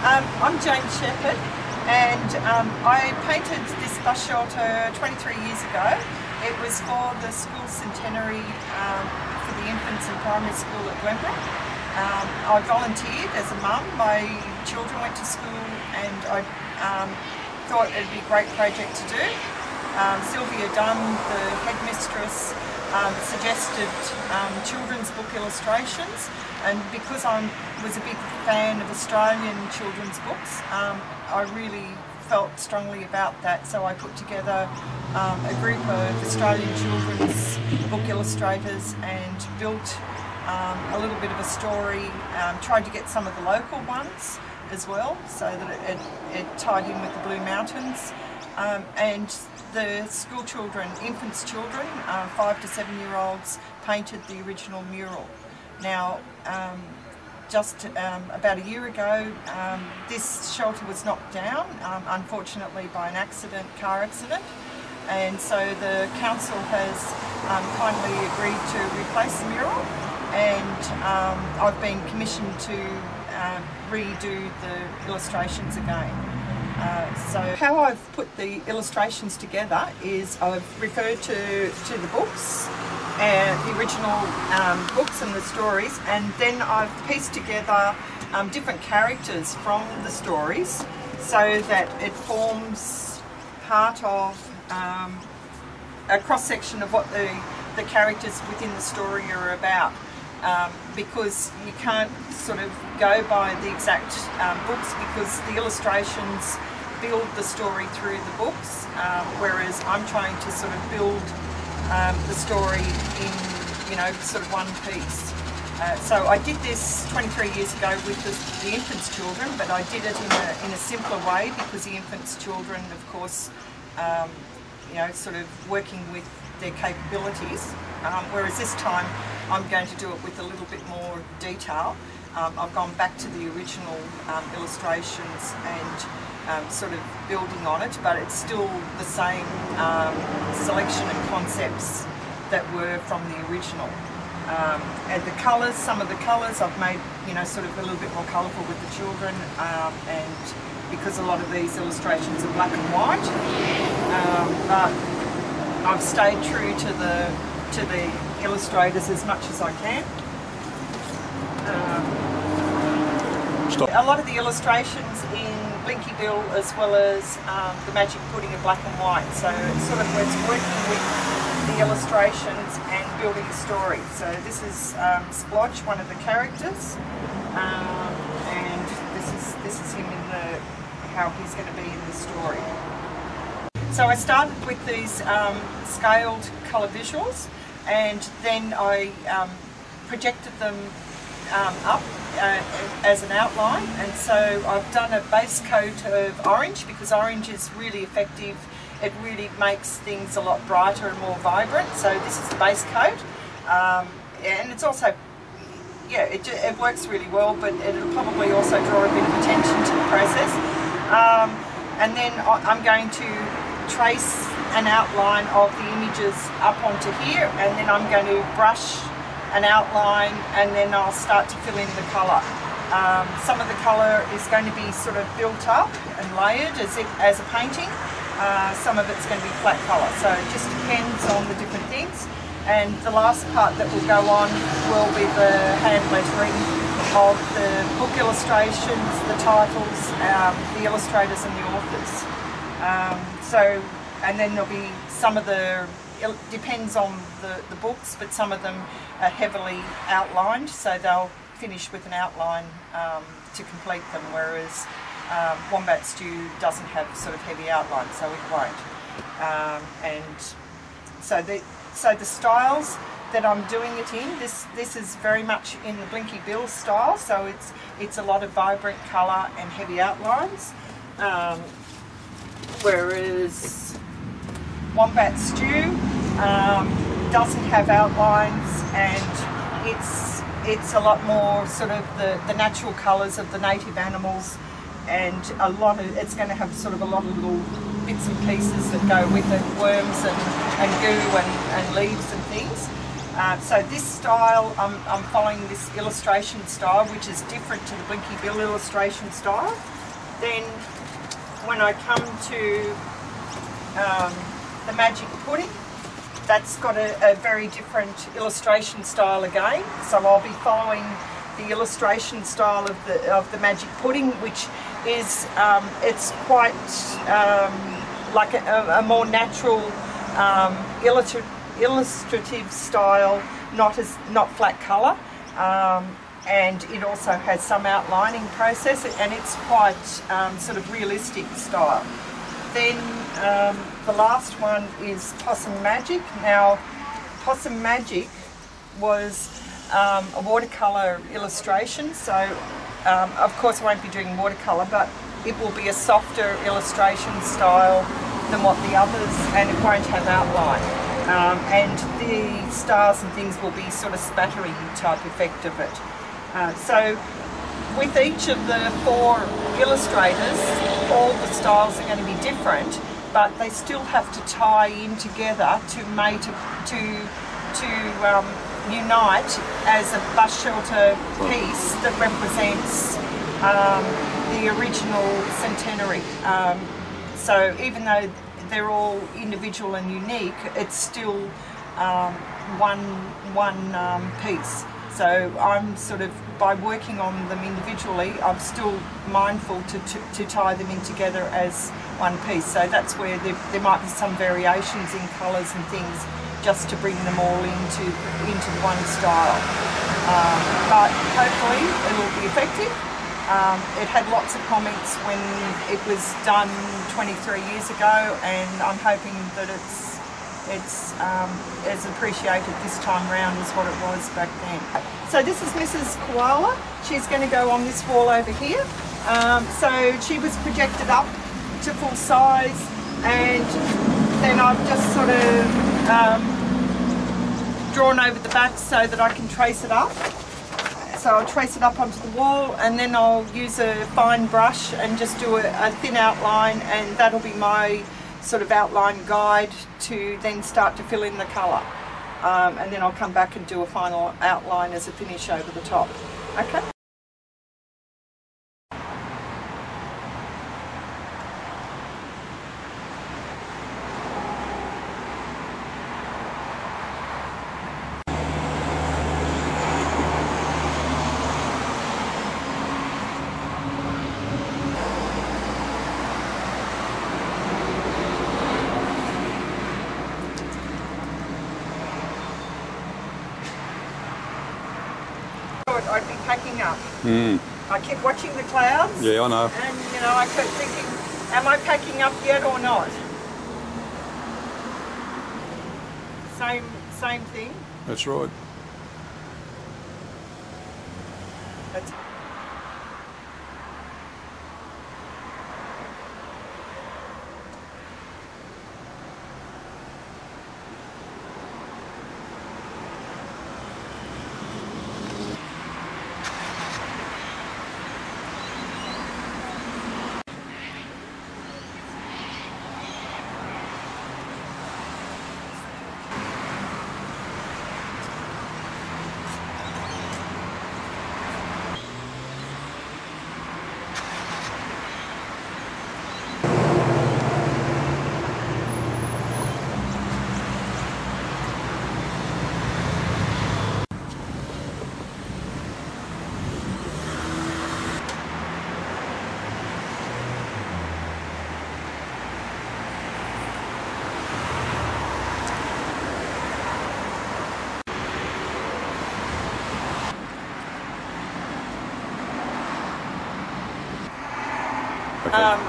I'm Jayne Shephard, and I painted this bus shelter 23 years ago. It was for the school centenary for the infants in primary school at Glenbrook. I volunteered as a mum. My children went to school and I thought it would be a great project to do. Sylvia Dunn, the headmistress, suggested children's book illustrations, and because I was a big fan of Australian children's books, I really felt strongly about that, so I put together a group of Australian children's book illustrators and built a little bit of a story, tried to get some of the local ones as well so that it tied in with the Blue Mountains. And the school children, infants children, 5 to 7 year olds, painted the original mural. Now, just about a year ago, this shelter was knocked down, unfortunately by an accident, car accident, and so the council has kindly agreed to replace the mural, and I've been commissioned to redo the illustrations again. So how I've put the illustrations together is I've referred to the books, the original books and the stories, and then I've pieced together different characters from the stories so that it forms part of a cross-section of what the characters within the story are about. Because you can't sort of go by the exact books, because the illustrations build the story through the books, whereas I'm trying to sort of build the story in, sort of one piece. So I did this 23 years ago with the infants' children, but I did it in a simpler way because the infants' children, of course, sort of working with their capabilities, whereas this time I'm going to do it with a little bit more detail. I've gone back to the original illustrations and sort of building on it, but it's still the same selection and concepts that were from the original. And the colours, some of the colours I've made, sort of a little bit more colourful with the children, and because a lot of these illustrations are black and white, but I've stayed true to the illustrators as much as I can. A lot of the illustrations in Blinky Bill as well as the Magic Pudding are black and white, so it's sort of working with the illustrations and building a story. So this is Splodge, one of the characters, and this is him in how he's going to be in the story. So I started with these scaled colour visuals, and then I projected them up as an outline, and so I've done a base coat of orange because orange is really effective. It really makes things a lot brighter and more vibrant, so this is the base coat, and it's also, it works really well, but it'll probably also draw a bit of attention to the process. And then I'm going to trace an outline of the images up onto here, and then I'm going to brush an outline, and then I'll start to fill in the colour. Some of the colour is going to be sort of built up and layered as a painting. Some of it's going to be flat colour, so it just depends on the different things. And the last part that will go on will be the hand lettering of the book illustrations, the titles, the illustrators and the authors. And then there'll be some of the, it depends on the books, but some of them are heavily outlined, so they'll finish with an outline to complete them, whereas Wombat Stew doesn't have sort of heavy outline, so it won't. And so the styles that I'm doing it in, this is very much in the Blinky Bill style, so it's a lot of vibrant colour and heavy outlines, whereas Wombat Stew doesn't have outlines, and it's a lot more sort of the natural colours of the native animals, and it's going to have sort of a lot of little bits and pieces that go with it, worms and goo and leaves and things. So this style, I'm following this illustration style, which is different to the Blinky Bill illustration style. Then when I come to the Magic Pudding, that's got a very different illustration style again. So I'll be following the illustration style of the Magic Pudding, which is it's quite like a more natural illustrative style, not flat colour, and it also has some outlining process, and it's quite sort of realistic style. Then the last one is Possum Magic. Now, Possum Magic was a watercolour illustration, so of course I won't be doing watercolour, but it will be a softer illustration style than what the others, and it won't have outline. And the stars and things will be sort of spattery type effect of it. So with each of the 4 illustrators, all the styles are going to be different, but they still have to tie in together to unite as a bus shelter piece that represents the original centenary. So even though they're all individual and unique, it's still one piece. So I'm sort of, by working on them individually, I'm still mindful to tie them in together as one piece. So that's where there might be some variations in colours and things, just to bring them all into the one style. But hopefully it will be effective. It had lots of comments when it was done 23 years ago, and I'm hoping that it's as appreciated this time round as what it was back then. So this is Mrs. Koala. She's going to go on this wall over here. So she was projected up to full size, and then I've just sort of drawn over the back so that I can trace it up. So I'll trace it up onto the wall, and then I'll use a fine brush and just do a thin outline, and that'll be my sort of outline guide to then start to fill in the colour. And then I'll come back and do a final outline as a finish over the top. Okay? I'd be packing up. I kept watching the clouds. Yeah, I know. And you know, I kept thinking, am I packing up yet or not? Same thing. That's right. That's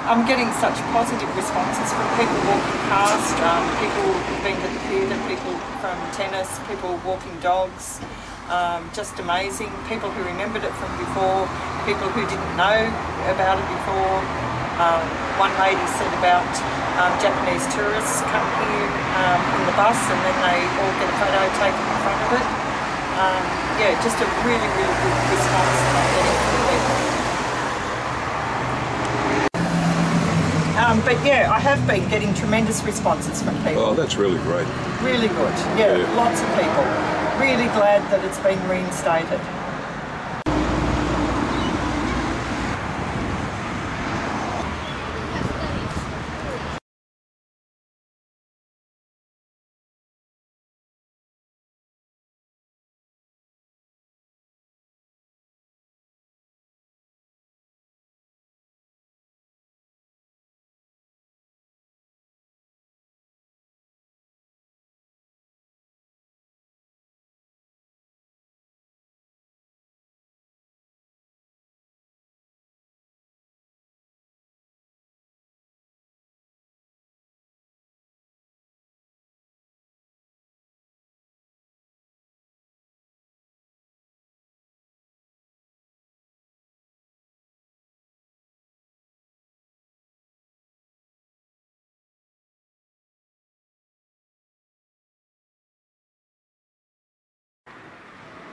I'm getting such positive responses from people walking past, people who've been to the theatre, people from tennis, people walking dogs. Just amazing. People who remembered it from before, people who didn't know about it before. One lady said about Japanese tourists come here in the bus, and then they all get a photo taken in front of it. Yeah, just a really, really good response that I'm getting from people. But yeah, I have been getting tremendous responses from people. Oh, that's really great. Really good, yeah. Lots of people. really glad that it's been reinstated.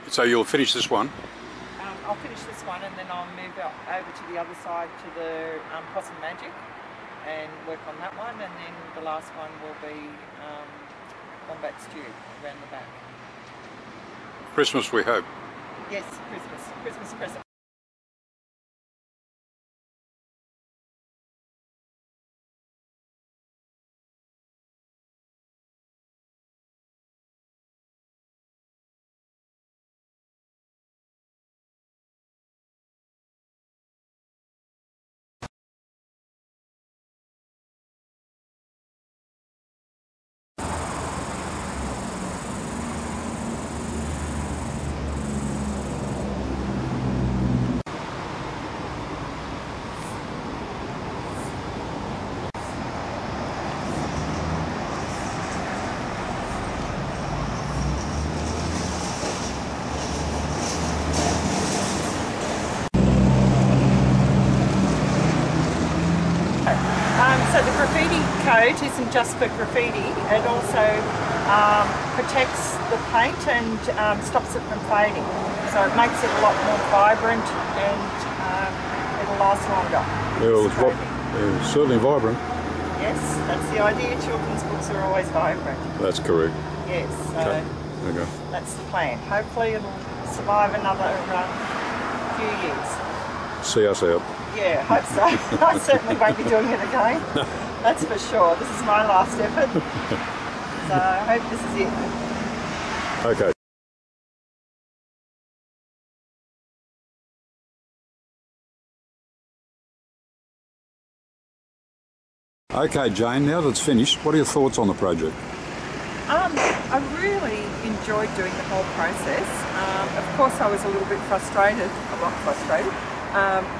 So you'll finish this one? I'll finish this one and then I'll move over to the other side to the Possum Magic and work on that one, and then the last one will be Wombat Stew around the back. Christmas, we hope. Yes, Christmas present. So the graffiti code isn't just for graffiti, it also protects the paint and stops it from fading. So it makes it a lot more vibrant and it'll last longer. Yeah, it's certainly vibrant. Yes, that's the idea. Children's books are always vibrant. That's correct. Yes, so okay. That's the plan. Hopefully it'll survive another few years. See us out. Yeah, I hope so. I certainly won't be doing it again. That's for sure. This is my last effort. So I hope this is it. Okay. Okay, Jane, now that it's finished, what are your thoughts on the project? I really enjoyed doing the whole process. Of course I was a little bit frustrated,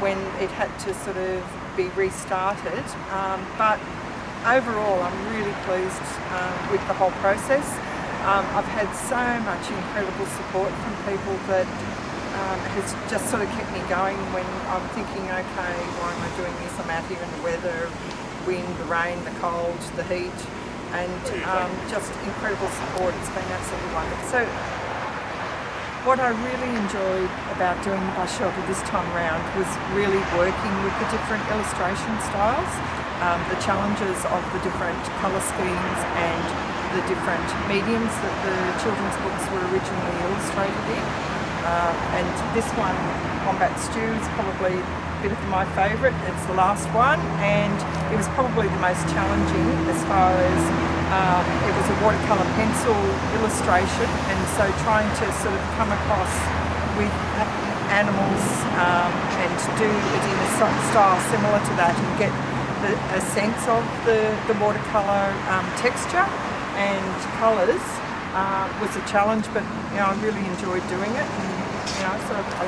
when it had to sort of be restarted, but overall I'm really pleased with the whole process. I've had so much incredible support from people that has just sort of kept me going when I'm thinking, okay, why am I doing this? I'm out here in the weather, wind, the rain, the cold, the heat, and just incredible support. It's been absolutely wonderful. So what I really enjoyed about doing the bus shelter this time round was really working with the different illustration styles, the challenges of the different colour schemes and the different mediums that the children's books were originally illustrated in. And this one, Wombat Stew, is probably a bit of my favourite. It's the last one, and it was probably the most challenging as far as it was a watercolour pencil illustration, and so trying to sort of come across with animals and do it in a style similar to that and get a sense of the watercolour texture and colours was a challenge, but you know, I really enjoyed doing it, and you know, so I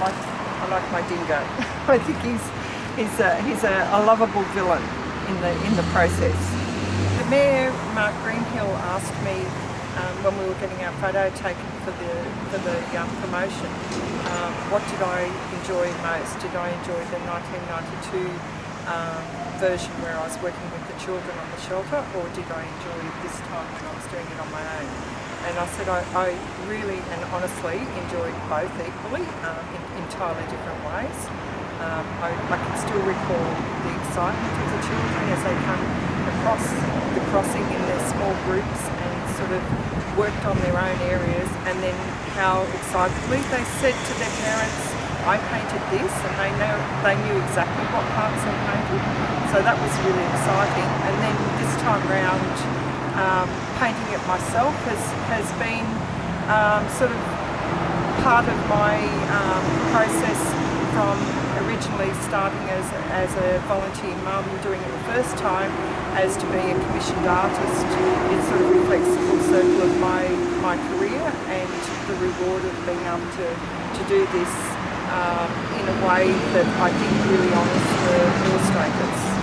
like my dingo. I think he's a lovable villain in the process. The Mayor, Mark Greenhill, asked me when we were getting our photo taken for the promotion, what did I enjoy most? Did I enjoy the 1992 version where I was working with the children on the shelter, or did I enjoy this time when I was doing it on my own? And I said I really and honestly enjoyed both equally in entirely different ways. I can still recall the excitement of the children as they come across the crossing in their small groups and sort of worked on their own areas, and then how excitedly they said to their parents, I painted this, and they knew exactly what parts I painted. So that was really exciting. And then this time round, painting it myself has been sort of part of my process from originally starting as a volunteer mum, doing it the first time, as to being a commissioned artist. It sort of reflects the full circle of my career and the reward of being able to do this in a way that I think really honours the illustrators.